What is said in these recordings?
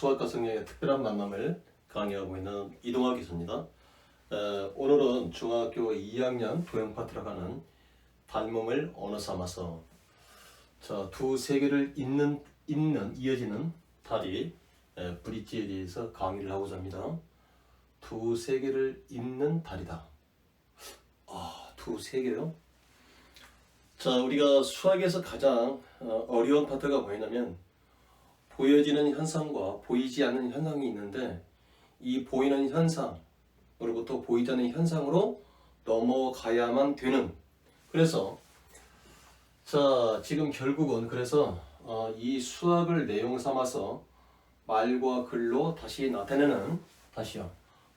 수학과 성경의 특별한 만남을 강의하고 있는 이동학 교수입니다. 오늘은 중학교 2학년 도형 파트라고 하는 닮음을 언어 삼아서 두 세계를 잇는 이어지는 다리 브릿지에 대해서 강의를 하고자 합니다. 두 세계를 잇는 다리다. 두 세계요? 우리가 수학에서 가장 어려운 파트가 뭐냐면 보여지는 현상과 보이지 않는 현상이 있는데 이 보이는 현상으로부터 보이지 않는 현상으로 넘어가야만 되는, 그래서 지금 결국은 그래서 이 수학을 내용 삼아서 말과 글로 다시 나타내는,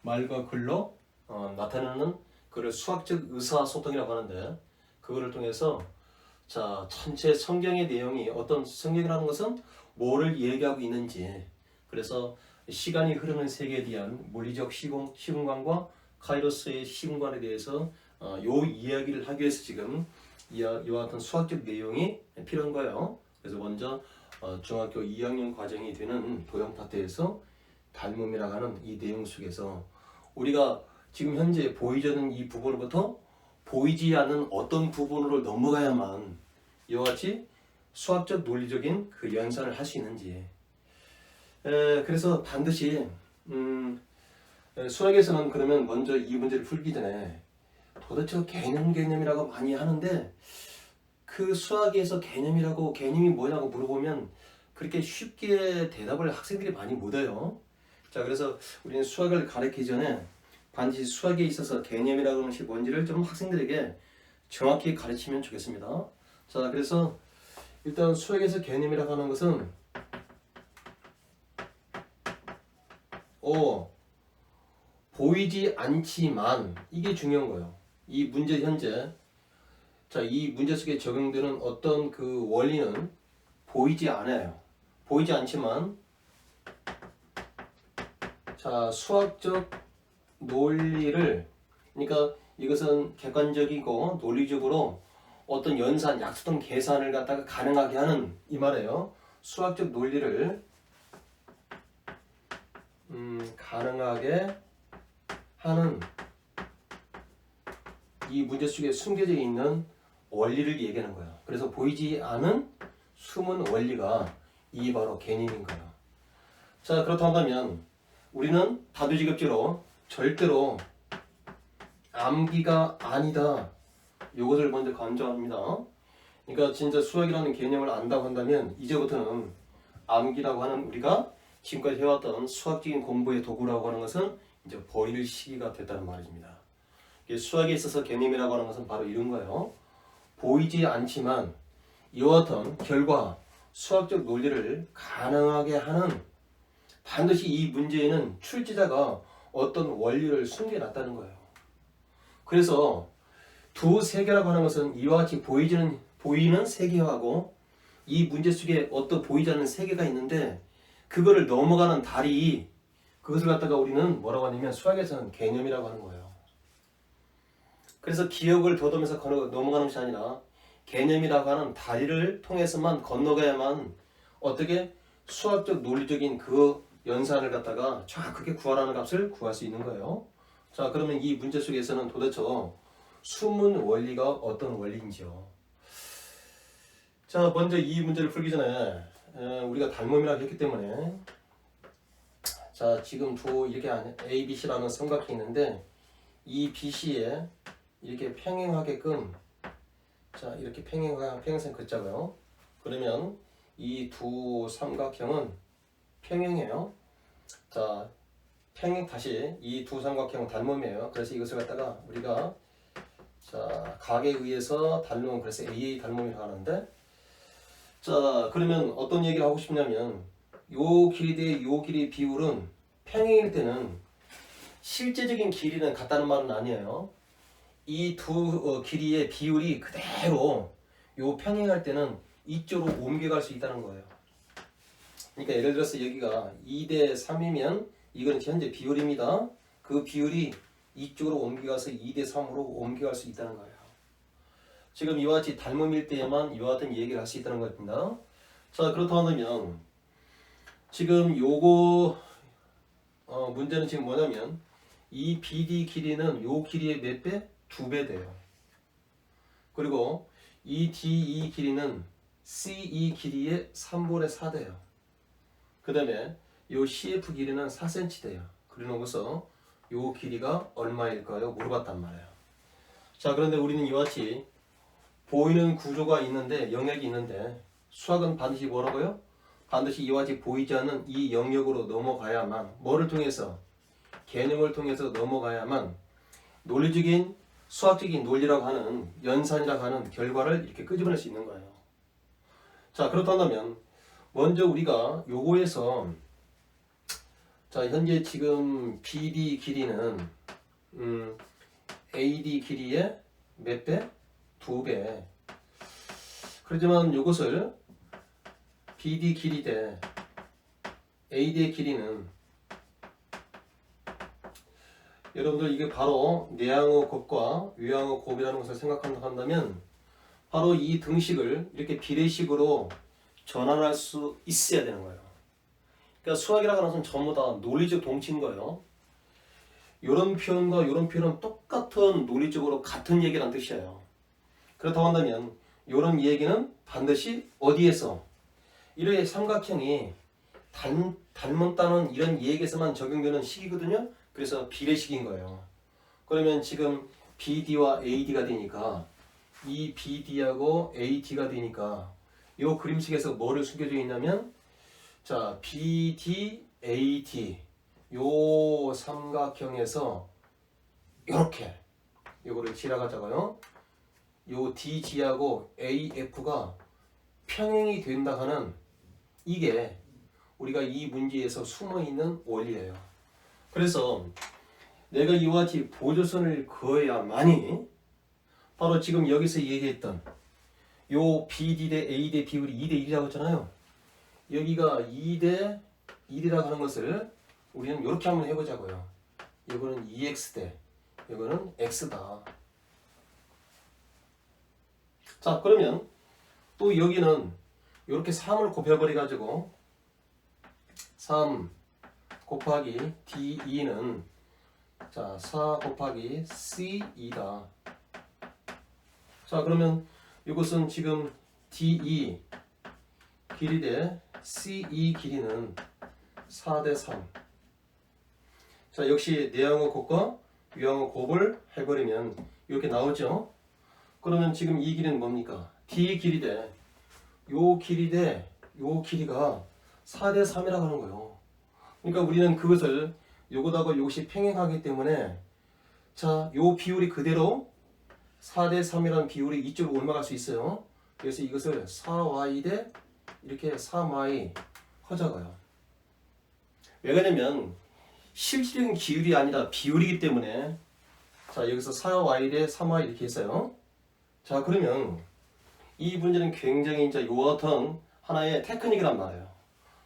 말과 글로 나타내는 그걸 수학적 의사소통이라고 하는데, 그거를 통해서 전체 성경의 내용이 어떤, 성경이라는 것은 뭐를 얘기하고 있는지, 그래서 시간이 흐르는 세계에 대한 물리적 시공간과 카이로스의 시공간에 대해서 요 이야기를 하기 위해서 지금 이와 같은 수학적 내용이 필요한 거예요. 그래서 먼저 중학교 2학년 과정이 되는 도형 파트에서 닮음이라고 하는 이 내용 속에서 우리가 지금 현재 보이지 않는 이 부분으로부터 보이지 않는 어떤 부분으로 넘어가야만 이와 같이 수학적 논리적인 그 연산을 할 수 있는지, 그래서 반드시 수학에서는 그러면 먼저 이 문제를 풀기 전에 도대체 개념이라고 많이 하는데, 그 수학에서 개념이 뭐냐고 물어보면 그렇게 쉽게 대답을 학생들이 많이 못해요. 그래서 우리는 수학을 가르치기 전에 반드시 수학에 있어서 개념이라고 하는 것이 뭔지를 좀 학생들에게 정확히 가르치면 좋겠습니다. 그래서 일단 수학에서 개념이라고 하는 것은 보이지 않지만, 이게 중요한 거예요. 이 문제 현재 이 문제 속에 적용되는 어떤 그 원리는 보이지 않아요. 보이지 않지만 수학적 논리를, 그러니까 이것은 객관적이고 논리적으로 어떤 연산, 약수등 계산을 갖다가 가능하게 하는, 이 말이에요. 수학적 논리를 가능하게 하는 이 문제 속에 숨겨져 있는 원리를 얘기하는 거예요. 그래서 보이지 않은 숨은 원리가 이 바로 개념인 거예요. 그렇다면 우리는 다두지급제로 절대로 암기가 아니다, 이것을 먼저 강조합니다. 그러니까 진짜 수학이라는 개념을 안다고 한다면 이제부터는 암기라고 하는, 우리가 지금까지 해왔던 수학적인 공부의 도구라고 하는 것은 이제 버릴 시기가 됐다는 말입니다. 수학에 있어서 개념이라고 하는 것은 바로 이런 거예요. 보이지 않지만 이와 같은 결과, 수학적 논리를 가능하게 하는, 반드시 이 문제에는 출제자가 어떤 원리를 숨겨놨다는 거예요. 그래서 두 세계라고 하는 것은 이와 같이 보이는 세계하고 이 문제 속에 어떤 보이지 않는 세계가 있는데, 그거를 넘어가는 다리, 그것을 갖다가 우리는 뭐라고 하냐면 수학에서는 개념이라고 하는 거예요. 그래서 기억을 더듬면서 넘어가는 것이 아니라 개념이라고 하는 다리를 통해서만 건너가야만 어떻게 수학적 논리적인 그 연산을 갖다가 정확하게 구하라는 값을 구할 수 있는 거예요. 그러면 이 문제 속에서는 도대체 숨은 원리가 어떤 원리인지요. 먼저 이 문제를 풀기 전에 우리가 닮음이라고 했기 때문에 지금 이렇게 A, B, C라는 삼각형이 있는데 이 BC에 이렇게 평행하게끔 이렇게 평행선 긋자고요. 그러면 이 두 삼각형은 평행해요. 다시 이 두 삼각형은 닮음이에요. 그래서 이것을 갖다가 우리가 각에 의해서 닮음, 그래서 AA 닮음이라고 하는데, 그러면 어떤 얘기를 하고 싶냐면 요 길이 대 요 길이 비율은 평행일 때는 실제적인 길이는 같다는 말은 아니에요. 이 두 길이의 비율이 그대로 요 평행할 때는 이쪽으로 옮겨갈 수 있다는 거예요. 그러니까 예를 들어서 여기가 2대 3이면 이건 현재 비율입니다. 그 비율이 이쪽으로 옮겨가서 2대 3으로 옮겨갈 수 있다는 거예요. 지금 이와 같이 닮음일 때에만 이와 같은 얘기를 할 수 있다는 겁니다. 그렇다면 지금 요거 문제는 지금 뭐냐면 이 BD 길이는 요 길이의 몇 배? 2배 돼요. 그리고 이 DE 길이는 CE 길이의 3분의 4 돼요. 그 다음에 요 CF 길이는 4cm 돼요. 그래놓고서 요 길이가 얼마일까요? 물어봤단 말이에요. 자, 그런데 우리는 이와 같이 보이는 구조가 있는데, 영역이 있는데, 수학은 반드시 뭐라고요? 반드시 이와 같이 보이지 않는 이 영역으로 넘어가야만, 뭐를 통해서? 개념을 통해서 넘어가야만 논리적인 수학적인 논리라고 하는, 연산이라고 하는 결과를 이렇게 끄집어낼 수 있는 거예요. 자, 그렇다면 먼저 우리가 요거에서, 자, 현재 지금 BD 길이는 AD 길이의 몇 배? 2배. 그렇지만 이것을 BD 길이 대 AD의 길이는, 여러분들 이게 바로 내향의 곱과 외향의 곱이라는 것을 생각한다면 바로 이 등식을 이렇게 비례식으로 전환할 수 있어야 되는 거예요. 그러니까 수학이라고 하는 것은 전부 다 논리적 동치인 거예요. 이런 표현과 이런 표현은 똑같은 논리적으로 같은 얘기란 뜻이에요. 그렇다고 한다면 이런 얘기는 반드시 어디에서? 이렇게 삼각형이 닮았다는 이런 얘기에서만 적용되는 식이거든요. 그래서 비례식인 거예요. 그러면 지금 BD와 AD가 되니까 이 BD하고 AD가 되니까 이 그림식에서 뭐를 숨겨져 있냐면, 자, BD, AD 요 삼각형에서 이렇게 요거를 지나가자고요. 요 DG하고 AF가 평행이 된다 하는, 이게 우리가 이 문제에서 숨어있는 원리예요. 그래서 내가 이와 같이 보조선을 그어야만이 바로 지금 여기서 얘기했던 요 BD 대 A 대 비율이 2대 1이라고 했잖아요. 여기가 2대 1이라고 하는 것을 우리는 이렇게 한번 해보자고요. 이거는 2x 대 이거는 x다. 자, 그러면 또 여기는 이렇게 3을 곱해버려 가지고 3 곱하기 D2는 자 4 곱하기 C2다. 자, 그러면 이것은 지금 D2 길이 대 C2 길이는 4 대 3. 자, 역시 내향의 곱과 외향의 곱을 해버리면 이렇게 나오죠. 그러면 지금 이 길이는 뭡니까? D 길이 대 요 길이 대 요 길이가 4 대 3이라고 하는 거예요. 그러니까 우리는 그것을 요것하고 이것이 평행하기 때문에, 자, 요 비율이 그대로 4 대 3이라는 비율이 이쪽으로 올라갈 수 있어요. 그래서 이것을 4y 대 이렇게 3y 하자고요. 왜 그러냐면 실질적인 기율이 아니라 비율이기 때문에. 자, 여기서 4y 대 3y 이렇게 했어요. 자, 그러면 이 문제는 굉장히 이제 요 같은 하나의 테크닉이란 말이에요.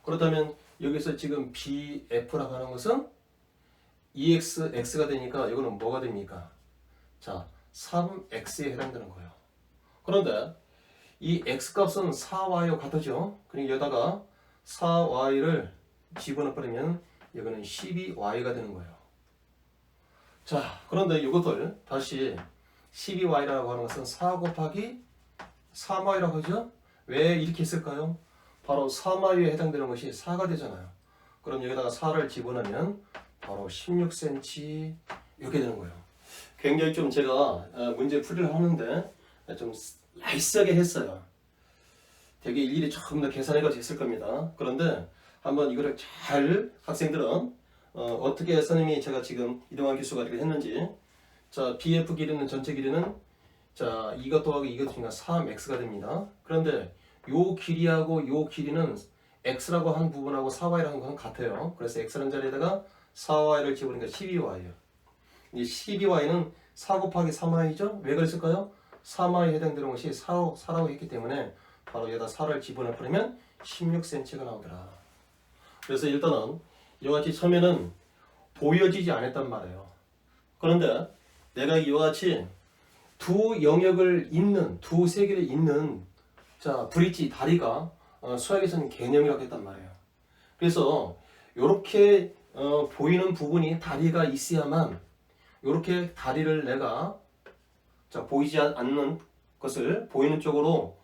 그렇다면 여기서 지금 BF라고 하는 것은 EX, X가 되니까 이거는 뭐가 됩니까? 자, 3X에 해당되는 거예요. 그런데 이 X 값은 4Y와 같으죠? 그러니까 여기다가 4Y를 집어넣어버리면 이거는 12Y가 되는 거예요. 자, 그런데 이것을 다시 12Y라고 하는 것은 4 곱하기 3Y라고 하죠? 왜 이렇게 했을까요? 바로 3Y에 해당되는 것이 4가 되잖아요. 그럼 여기다가 4를 집어넣으면 바로 16cm 이렇게 되는 거예요. 굉장히 좀 제가 문제 풀이를 하는데 좀 나이스하게 했어요. 되게 일일이 조금 더 계산해가지고 했을 겁니다. 그런데 한번 이거를 잘 학생들은 어떻게 선생님이 제가 지금 이동환 교수가 이렇게 했는지, 자, BF 길이는 전체 길이는 자 이것 더하기 이것 중에 3x가 됩니다. 그런데 요 길이하고 요 길이는 x라고 한 부분하고 4y라는 것은 같아요. 그래서 x라는 자리에다가 4y를 집어넣으니까 12y예요. 이 12y는 4 곱하기 3y죠? 왜 그랬을까요? 3y에 해당되는 것이 4라고 했기 때문에 바로 여기다 4를 집어넣으면 16cm가 나오더라. 그래서 일단은 이와 같이 처음에는 보여지지 않았단 말이에요. 그런데 내가 이와 같이 두 영역을 잇는, 두 세계를 잇는 자 브릿지, 다리가 수학에서는 개념이라고 했단 말이에요. 그래서 이렇게 보이는 부분이 다리가 있어야만 이렇게 다리를 내가 자 보이지 않는 것을 보이는 쪽으로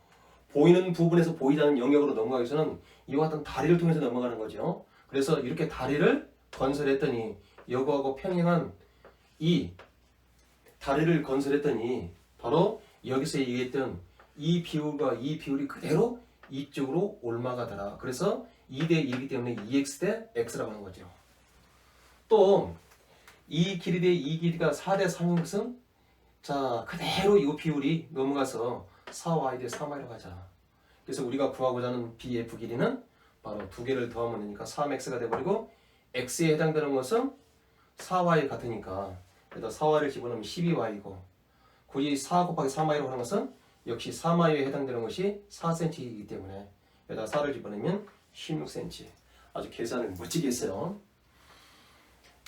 보이는 부분에서 보이지 않는 영역으로 넘어가기 위해서는 이와 같은 다리를 통해서 넘어가는 거죠. 그래서 이렇게 다리를 건설했더니 여거하고 평행한 이 다리를 건설했더니 바로 여기서 얘기했던 이 비율과 이 비율이 그대로 이쪽으로 옮아가더라. 그래서 2대 1이기 때문에 2x 대 x라고 하는 거죠. 또 이 길이 대 이 길이가 4대 3인 것은 자 그대로 이 비율이 넘어가서 4y 대 3y로 가자. 그래서 우리가 구하고자 하는 BF 길이는 바로 두 개를 더하면 되니까 3x가 돼버리고 x에 해당되는 것은 4y 같으니까 여기다 4y를 집어넣으면 12y이고 굳이 4 곱하기 3y로 하는 것은 역시 3y에 해당되는 것이 4cm이기 때문에 여기다 4를 집어넣으면 16cm. 아주 계산을 멋지게 했어요.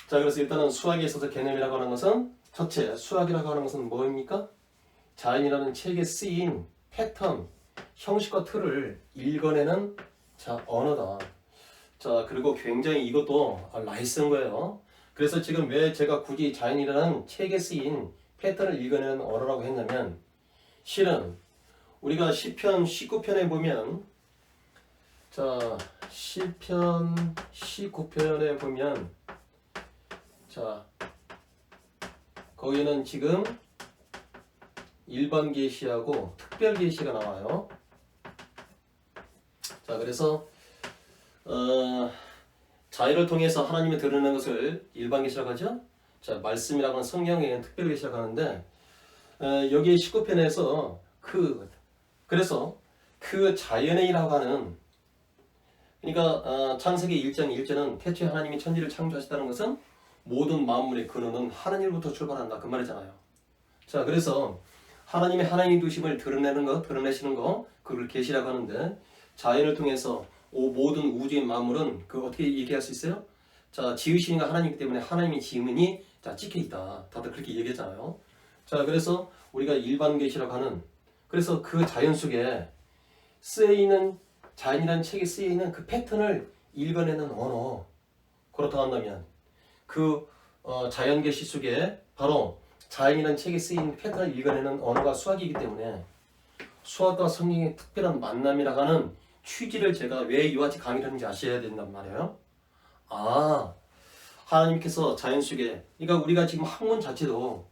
자, 그래서 일단은 수학에 있어서 개념이라고 하는 것은 첫째, 수학이라고 하는 것은 뭐입니까? 자연이라는 책에 쓰인 패턴, 형식과 틀을 읽어내는 자 언어다. 자, 그리고 굉장히 이것도 나이스한 거예요. 그래서 지금 왜 제가 굳이 자연이라는 책에 쓰인 패턴을 읽어내는 언어라고 했냐면 실은 우리가 시편 19편에 보면 자 시편 19편에 보면 자 거기는 지금 일반 계시하고 특별 계시가 나와요. 자 그래서 자유를 통해서 하나님이 드러내는 것을 일반 계시라고 하죠. 자 말씀이라고 하는 성경에는 특별 계시라고 하는데 여기 19편에서 그래서 그 자연의라고 하는 그러니까 창세기 1장 1절은 태초에 하나님이 천지를 창조하셨다는 것은 모든 만물의 근원은 하나님으로부터 출발한다 그 말이잖아요. 자 그래서 하나님의 하나님 두심을 드러내는 것, 드러내시는 것 그걸 계시라고 하는데 자연을 통해서 모든 우주의 만물은 그 어떻게 얘기할 수 있어요? 자 지으신 이가 하나님이기 때문에 하나님이 지음이니 자 찍혀있다. 다들 그렇게 얘기했잖아요. 자 그래서 우리가 일반 계시라고 하는 그래서 그 자연 속에 쓰여있는 자연이라는 책에 쓰여있는 그 패턴을 읽어내는 언어 그렇다고 한다면 그 자연 계시 속에 바로 자연이라는 책에 쓰인 패턴을 읽어내는 언어가 수학이기 때문에 수학과 성경의 특별한 만남이라고 하는 취지를 제가 왜 이와 같이 강의를 하는지 아셔야 된단 말이에요. 하나님께서 자연 속에 그러니까 우리가 지금 학문 자체도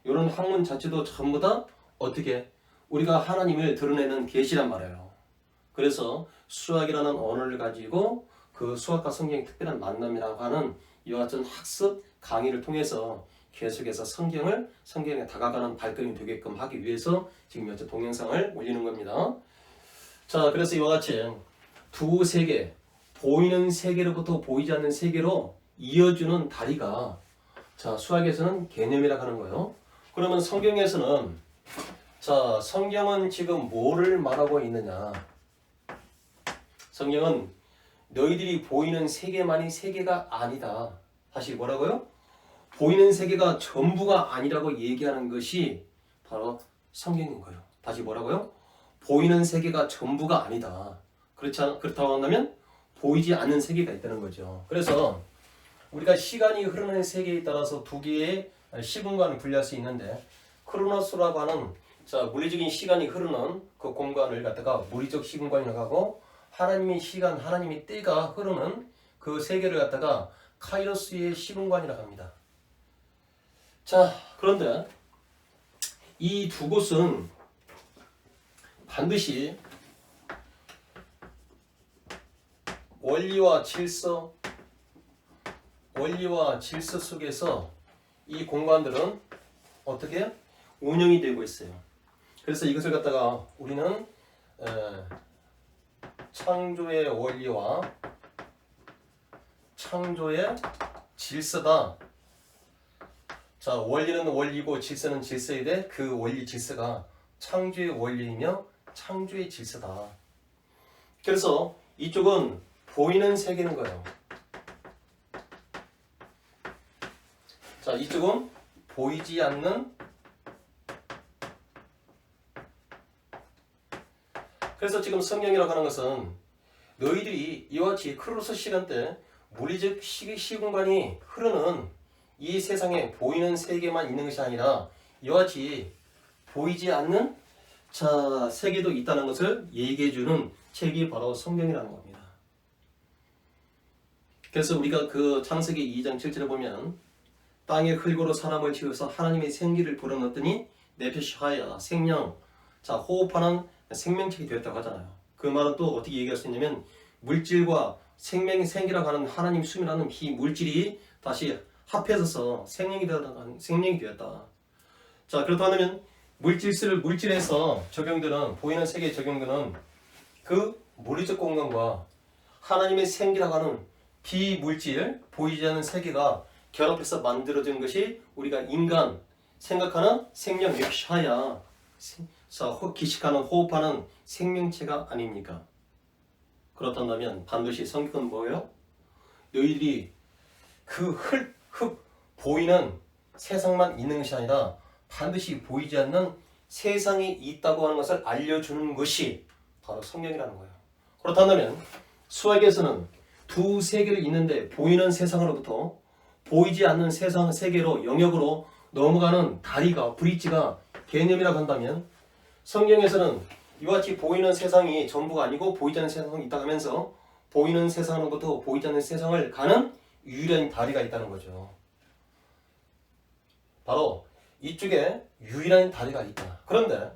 이런 학문 자체도 전부 다 어떻게 우리가 하나님을 드러내는 계시란 말이에요. 그래서 수학이라는 언어를 가지고 그 수학과 성경의 특별한 만남이라고 하는 이와 같은 학습 강의를 통해서 계속해서 성경에 다가가는 발걸음이 되게끔 하기 위해서 지금 현재 동영상을 올리는 겁니다. 자, 그래서 이와 같이 두 세계, 보이는 세계로부터 보이지 않는 세계로 이어주는 다리가 자, 수학에서는 개념이라고 하는 거예요. 그러면 성경에서는 자, 성경은 지금 뭐를 말하고 있느냐? 성경은 너희들이 보이는 세계만이 세계가 아니다. 다시 뭐라고요? 보이는 세계가 전부가 아니라고 얘기하는 것이 바로 성경인 거예요. 다시 뭐라고요? 보이는 세계가 전부가 아니다. 그렇다고 한다면 보이지 않는 세계가 있다는 거죠. 그래서 우리가 시간이 흐르는 세계에 따라서 두 개의 시공간을 분리할 수 있는데 크로노스라고 하는 자 물리적인 시간이 흐르는 그 공간을 갖다가 물리적 시공간이라고 하고 하나님의 시간, 하나님의 때가 흐르는 그 세계를 갖다가 카이로스의 시공간이라고 합니다. 자, 그런데 이 두 곳은 반드시 원리와 질서 속에서 이 공간들은 어떻게 운영이 되고 있어요. 그래서 이것을 갖다가 우리는 창조의 원리와 창조의 질서다. 자, 원리는 원리고 질서는 질서인데 그 원리 질서가 창조의 원리이며 창조의 질서다. 그래서 이쪽은 보이는 세계인 거예요. 자, 이쪽은 보이지 않는 그래서 지금 성경이라고 하는 것은 너희들이 이와 같이 크로스 시간대 물리적 시공간이 흐르는 이 세상에 보이는 세계만 있는 것이 아니라 이와 같이 보이지 않는 세계도 있다는 것을 얘기해주는 책이 바로 성경이라는 겁니다. 그래서 우리가 그 창세기 2장 7절에 보면 땅의 흙으로 사람을 지어서 하나님의 생기를 불어넣었더니 네페시하야 생명, 호흡하는 생명체가 되었다고 하잖아요. 그 말은 또 어떻게 얘기할 수 있냐면 물질과 생명의 생기라고 하는 하나님 숨이라는 비물질이 다시 합해져서 생명이 되었다. 그렇다면 물질에서 적용되는 보이는 세계에 적용되는 그 물리적 공간과 하나님의 생기라고 하는 비물질 보이지 않는 세계가 결합해서 만들어진 것이 우리가 인간 생각하는 생명 역시하야 기식하는 호흡하는 생명체가 아닙니까? 그렇다면 반드시 성경은 뭐예요? 너희들이 그 흙 보이는 세상만 있는 것이 아니라 반드시 보이지 않는 세상이 있다고 하는 것을 알려주는 것이 바로 성경이라는 거예요. 그렇다면 수학에서는 두 세계를 있는데 보이는 세상으로부터 보이지 않는 세상 세계로 영역으로 넘어가는 다리가 브릿지가 개념이라고 한다면 성경에서는 이와 같이 보이는 세상이 전부가 아니고 보이지 않는 세상이 있다 하면서 보이는 세상으로부터 보이지 않는 세상을 가는 유일한 다리가 있다는 거죠. 바로 이쪽에 유일한 다리가 있다. 그런데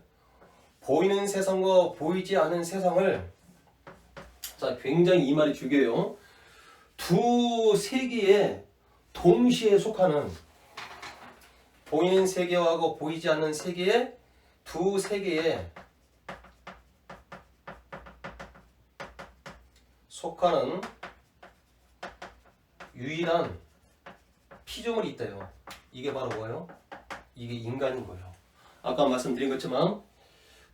보이는 세상과 보이지 않는 세상을 굉장히 이 말이 중요해요. 두 세계에 동시에 속하는 보이는 세계하고 보이지 않는 세계의 두 세계에 속하는 유일한 피조물이 있대요. 이게 바로 뭐예요? 이게 인간인 거예요. 아까 말씀드린 것처럼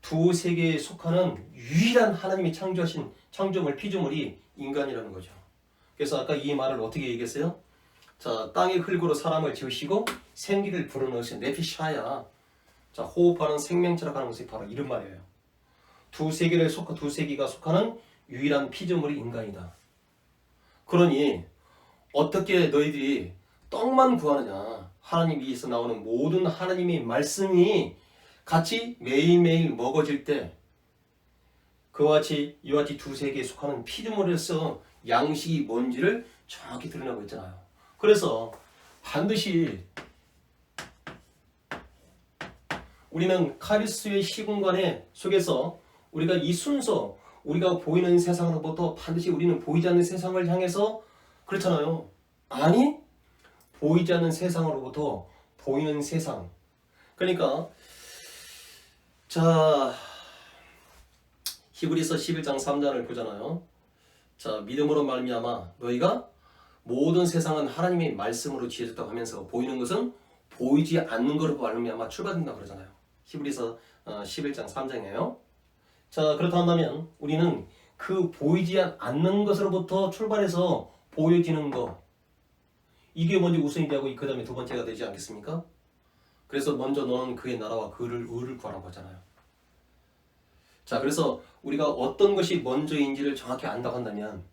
두 세계에 속하는 유일한 하나님이 창조하신 창조물 피조물이 인간이라는 거죠. 그래서 아까 이 말을 어떻게 얘기했어요? 땅의 흙으로 사람을 지으시고 생기를 불어넣으신 네피샤야 호흡하는 생명체라고 하는 것이 바로 이런 말이에요. 두 세계가 속하는 유일한 피조물이 인간이다. 그러니 어떻게 너희들이 떡만 구하느냐? 하나님 위에서 나오는 모든 하나님의 말씀이 같이 매일매일 먹어질 때 그와 같이 이와 같이 두 세계에 속하는 피조물에서 양식이 뭔지를 정확히 드러내고 있잖아요. 그래서 반드시 우리는 카리스의 시공간에 속에서 우리가 이 순서 우리가 보이는 세상으로부터 반드시 우리는 보이지 않는 세상을 향해서 그렇잖아요. 아니 보이지 않는 세상으로부터 보이는 세상. 그러니까 히브리서 11장 3절을 보잖아요. 믿음으로 말미암아 너희가 모든 세상은 하나님의 말씀으로 지어졌다고 하면서 보이는 것은 보이지 않는 것으로 말미암아 출발된다고 그러잖아요. 히브리서 11장 3장이에요. 그렇다 한다면 우리는 그 보이지 않는 것으로부터 출발해서 보여지는 것 이게 먼저 우선이 되고 그 다음에 두 번째가 되지 않겠습니까? 그래서 먼저 너는 그의 나라와 그를 의를 구하라고 하잖아요. 그래서 우리가 어떤 것이 먼저인지를 정확히 안다고 한다면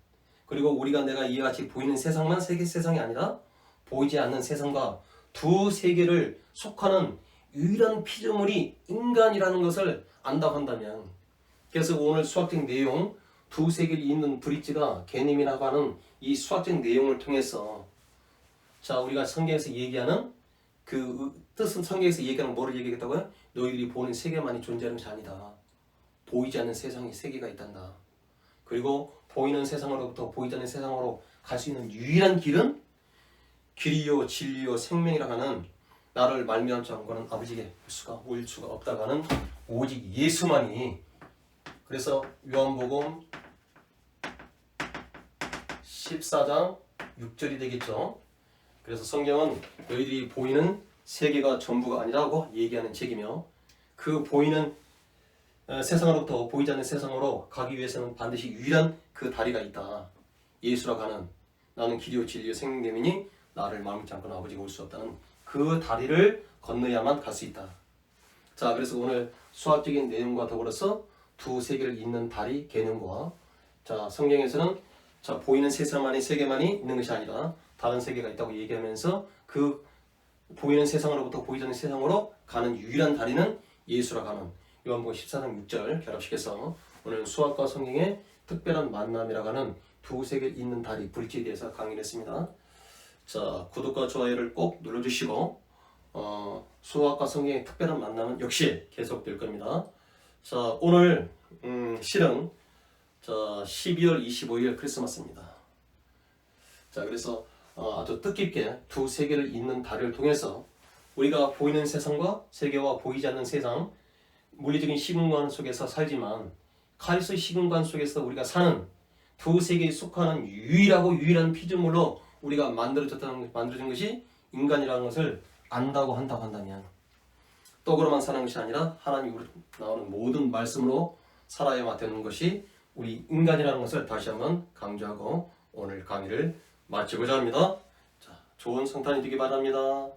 그리고 내가 이와 같이 보이는 세상만 세상이 아니라 보이지 않는 세상과 두 세계를 속하는 유일한 피조물이 인간이라는 것을 안다고 한다면 그래서 오늘 수학적 내용 두 세계를 잇는 브릿지가 개념이라고 하는 이 수학적 내용을 통해서 우리가 성경에서 얘기하는 그 뜻은 성경에서 얘기하는 뭐를 얘기했다고요? 너희들이 보는 세계만이 존재하는 것이 아니다. 보이지 않는 세계가 있단다. 그리고 보이는 세상으로부터 보이지 않는 세상으로 갈 수 있는 유일한 길은 길이요 진리요 생명이라고 하는 나를 말미암지 않고는 아버지께 올 수가 없다고 하는 오직 예수만이. 그래서 요한복음 14장 6절이 되겠죠. 그래서 성경은 너희들이 보이는 세계가 전부가 아니라고 얘기하는 책이며 그 보이는 세상으로부터 보이지 않는 세상으로 가기 위해서는 반드시 유일한 그 다리가 있다. 예수라고 하는 나는 길이요 진리요 생명이니 나를 마음치 않고는 아버지가 올 수 없다는 그 다리를 건너야만 갈 수 있다. 그래서 오늘 수학적인 내용과 더불어서 두 세계를 잇는 다리 개념과 자, 성경에서는 자, 보이는 세상만이 세계만이 있는 것이 아니라 다른 세계가 있다고 얘기하면서 그 보이는 세상으로부터 보이지 않는 세상으로 가는 유일한 다리는 예수라고 하는 요한복음 14장 6절 결합시켜서 오늘 수학과 성경의 특별한 만남이라고 하는 두 세계 있는 다리 브릿지에 대해서 강의를 했습니다. 자, 구독과 좋아요를 꼭 눌러주시고 수학과 성경의 특별한 만남은 역시 계속될 겁니다. 자, 오늘 실은 자, 12월 25일 크리스마스입니다. 자, 그래서 아주 뜻깊게 두 세계를 잇는 다리를 통해서 우리가 보이는 세상과 세계와 보이지 않는 세상, 물리적인 시공간 속에서 살지만 카리스의 시공간 속에서 우리가 사는 두 세계에 속하는 유일한 피조물로 우리가 만들어진 것이 인간이라는 것을 안다고 한다면 떡으로만 사는 것이 아니라 하나님으로 나오는 모든 말씀으로 살아야만 되는 것이 우리 인간이라는 것을 다시 한번 강조하고 오늘 강의를 마치고자 합니다. 자, 좋은 성탄이 되기 바랍니다.